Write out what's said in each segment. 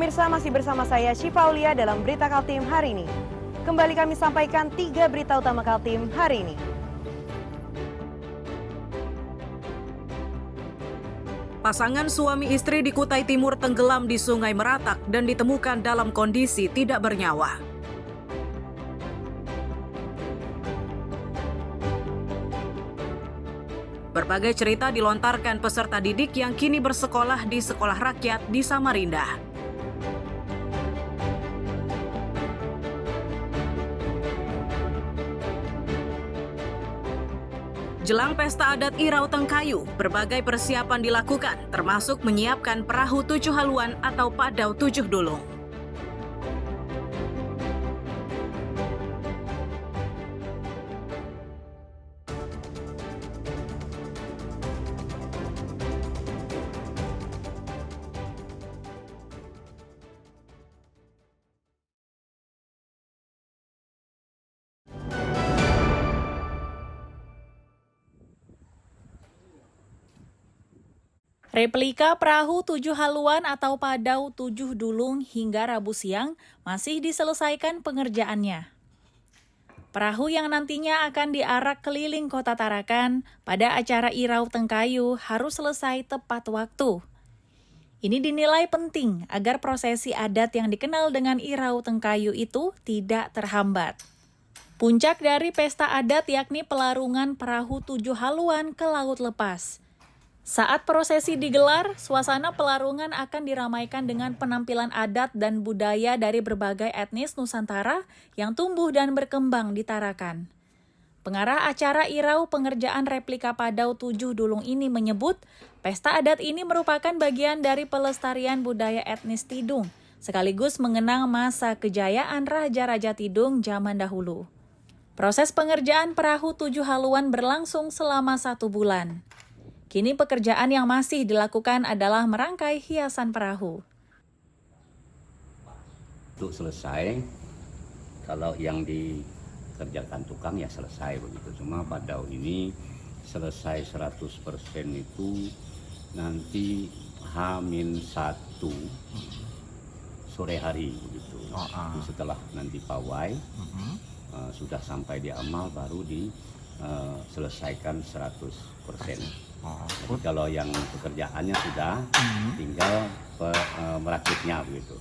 Pemirsa, masih bersama saya Syifa Aulia dalam Berita Kaltim hari ini. Kembali kami sampaikan 3 berita utama Kaltim hari ini. Pasangan suami istri di Kutai Timur tenggelam di Sungai Meratak dan ditemukan dalam kondisi tidak bernyawa. Berbagai cerita dilontarkan peserta didik yang kini bersekolah di sekolah rakyat di Samarinda. Jelang pesta adat Irau Tengkayu, berbagai persiapan dilakukan, termasuk menyiapkan perahu 7 haluan atau padau 7 dulung. Replika perahu 7 haluan atau padau 7 dulung hingga Rabu siang masih diselesaikan pengerjaannya. Perahu yang nantinya akan diarak keliling kota Tarakan pada acara Irau Tengkayu harus selesai tepat waktu. Ini dinilai penting agar prosesi adat yang dikenal dengan Irau Tengkayu itu tidak terhambat. Puncak dari pesta adat yakni pelarungan perahu 7 haluan ke laut lepas. Saat prosesi digelar, suasana pelarungan akan diramaikan dengan penampilan adat dan budaya dari berbagai etnis Nusantara yang tumbuh dan berkembang di Tarakan. Pengarah acara Irau pengerjaan replika padau 7 dulung ini menyebut, pesta adat ini merupakan bagian dari pelestarian budaya etnis Tidung, sekaligus mengenang masa kejayaan Raja-Raja Tidung zaman dahulu. Proses pengerjaan perahu 7 haluan berlangsung selama 1 bulan. Kini pekerjaan yang masih dilakukan adalah merangkai hiasan perahu. Untuk selesai, kalau yang dikerjakan tukang ya selesai begitu. Cuma padau ini selesai 100% itu nanti H-1 sore hari begitu. Setelah nanti pawai sudah sampai di amal baru diselesaikan 100%. Jadi kalau yang pekerjaannya sudah tinggal merakitnya begitu.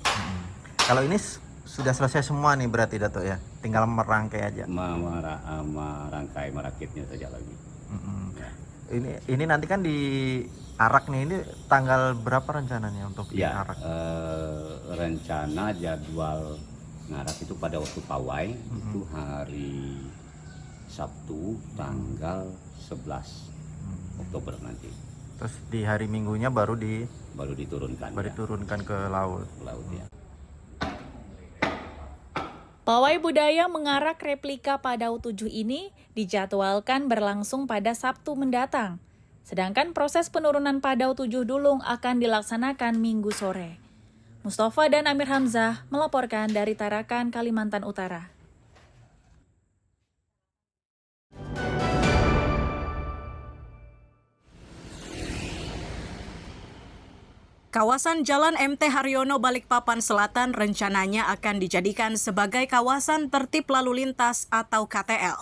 Kalau ini sudah selesai semua nih berarti Dato ya, tinggal merangkai aja. Merangkai merakitnya saja lagi. Ya. Ini nanti kan di arak nih, ini tanggal berapa rencananya untuk diarak? Rencana jadwal ngarak itu pada waktu pawai itu hari Sabtu tanggal 11 Oktober nanti. Terus di hari Minggunya baru diturunkan. Diturunkan ke laut. Ya. Pawai budaya mengarak replika padau 7 ini dijadwalkan berlangsung pada Sabtu mendatang. Sedangkan proses penurunan padau 7 dulung akan dilaksanakan Minggu sore. Mustafa dan Amir Hamzah melaporkan dari Tarakan, Kalimantan Utara. Kawasan Jalan MT Haryono Balikpapan Selatan rencananya akan dijadikan sebagai kawasan tertib lalu lintas atau KTL.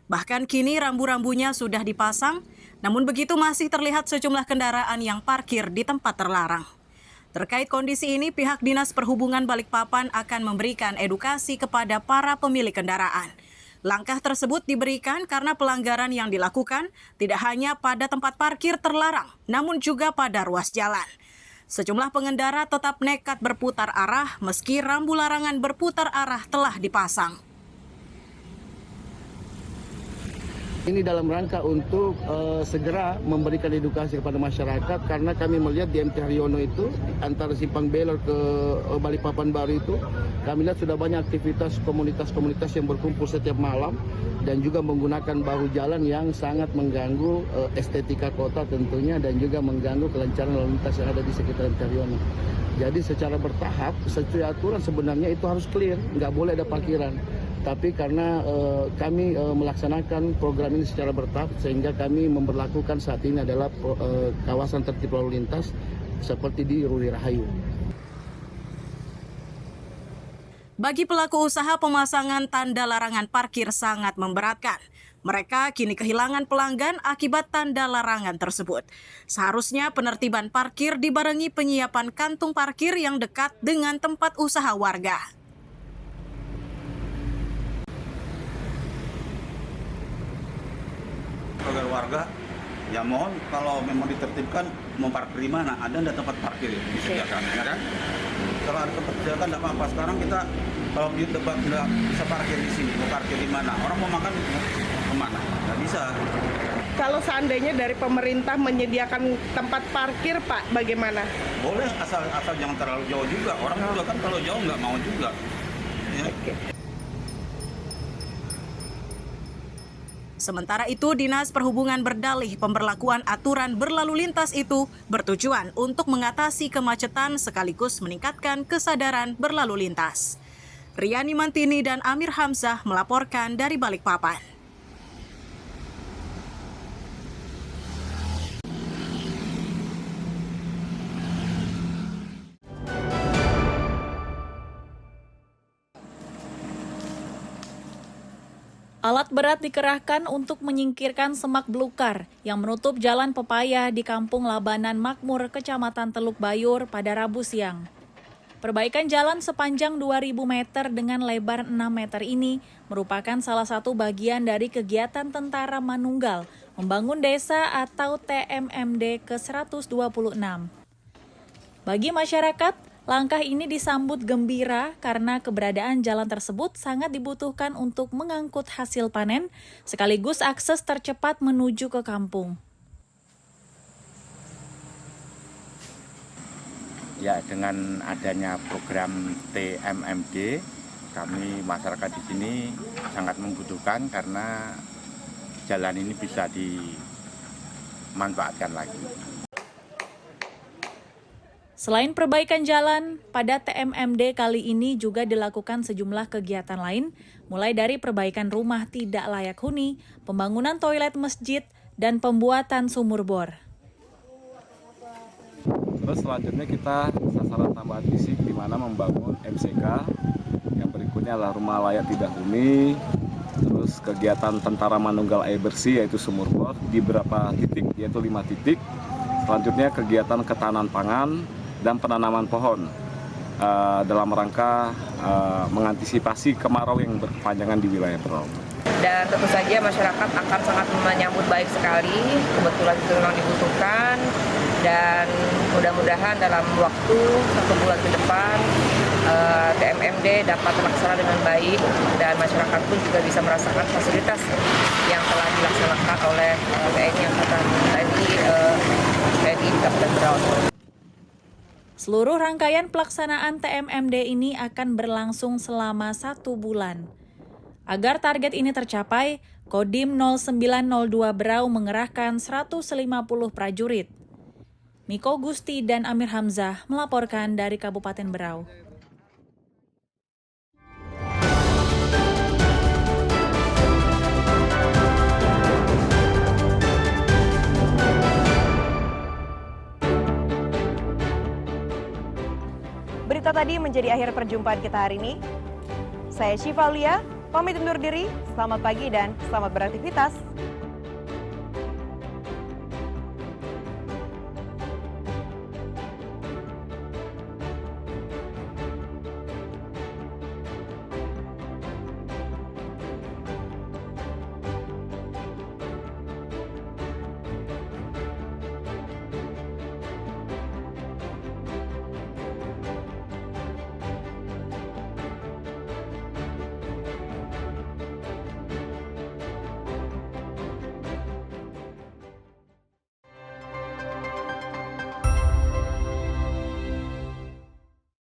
Bahkan kini rambu-rambunya sudah dipasang, namun begitu masih terlihat sejumlah kendaraan yang parkir di tempat terlarang. Terkait kondisi ini, pihak Dinas Perhubungan Balikpapan akan memberikan edukasi kepada para pemilik kendaraan. Langkah tersebut diberikan karena pelanggaran yang dilakukan tidak hanya pada tempat parkir terlarang, namun juga pada ruas jalan. Sejumlah pengendara tetap nekat berputar arah meski rambu larangan berputar arah telah dipasang. Ini dalam rangka untuk segera memberikan edukasi kepada masyarakat karena kami melihat di MT Haryono itu antara Simpang Belor ke Balikpapan Baru itu kami lihat sudah banyak aktivitas komunitas-komunitas yang berkumpul setiap malam dan juga menggunakan bahu jalan yang sangat mengganggu estetika kota tentunya dan juga mengganggu kelancaran lalu lintas yang ada di sekitar MT Haryono. Jadi secara bertahap, sesuai aturan sebenarnya itu harus clear, nggak boleh ada parkiran. Tapi karena kami melaksanakan program ini secara bertahap sehingga kami memberlakukan saat ini adalah kawasan tertib lalu lintas seperti di Ruri Rahayu. Bagi pelaku usaha, pemasangan tanda larangan parkir sangat memberatkan. Mereka kini kehilangan pelanggan akibat tanda larangan tersebut. Seharusnya penertiban parkir dibarengi penyiapan kantung parkir yang dekat dengan tempat usaha warga. Agar warga, ya mohon kalau memang ditertibkan mau parkir di mana, ada nggak tempat parkir yang disediakan, ya kan? Kalau ada tempat disediakan nggak apa-apa. Sekarang kita kalau di debat nggak bisa parkir di sini, mau parkir di mana? Orang mau makan kemana? Nggak bisa. Kalau seandainya dari pemerintah menyediakan tempat parkir, Pak, bagaimana? Boleh asal jangan terlalu jauh juga. Orang juga kan kalau jauh nggak mau juga. Ya. Sementara itu, Dinas Perhubungan berdalih pemberlakuan aturan berlalu lintas itu bertujuan untuk mengatasi kemacetan sekaligus meningkatkan kesadaran berlalu lintas. Riani Mantini dan Amir Hamzah melaporkan dari Balikpapan. Alat berat dikerahkan untuk menyingkirkan semak belukar yang menutup jalan Pepaya di Kampung Labanan Makmur, Kecamatan Teluk Bayur pada Rabu siang. Perbaikan jalan sepanjang 2.000 meter dengan lebar 6 meter ini merupakan salah satu bagian dari kegiatan Tentara Manunggal Membangun Desa atau TMMD ke-126. Bagi masyarakat, langkah ini disambut gembira karena keberadaan jalan tersebut sangat dibutuhkan untuk mengangkut hasil panen, sekaligus akses tercepat menuju ke kampung. Ya, dengan adanya program TMMD, kami masyarakat di sini sangat membutuhkan karena jalan ini bisa dimanfaatkan lagi. Selain perbaikan jalan, pada TMMD kali ini juga dilakukan sejumlah kegiatan lain, mulai dari perbaikan rumah tidak layak huni, pembangunan toilet masjid, dan pembuatan sumur bor. Terus selanjutnya kita sasaran tambahan fisik di mana membangun MCK, yang berikutnya adalah rumah layak tidak huni, terus kegiatan Tentara Manunggal air bersih yaitu sumur bor di beberapa titik, yaitu 5 titik. Selanjutnya kegiatan ketahanan pangan dan penanaman pohon dalam rangka mengantisipasi kemarau yang berkepanjangan di wilayah Berau. Dan tentu saja masyarakat akan sangat menyambut baik sekali, kebetulan itu memang dibutuhkan, dan mudah-mudahan dalam waktu 1 bulan ke depan TMMD dapat terlaksana dengan baik dan masyarakat pun juga bisa merasakan fasilitas yang telah dilaksanakan oleh TNI Angkatan TNI Kabupaten Berau. Seluruh rangkaian pelaksanaan TMMD ini akan berlangsung selama 1 bulan. Agar target ini tercapai, Kodim 0902 Berau mengerahkan 150 prajurit. Miko Gusti dan Amir Hamzah melaporkan dari Kabupaten Berau. Berita tadi menjadi akhir perjumpaan kita hari ini. Saya Syifa Aulia, pamit undur diri. Selamat pagi dan selamat beraktivitas.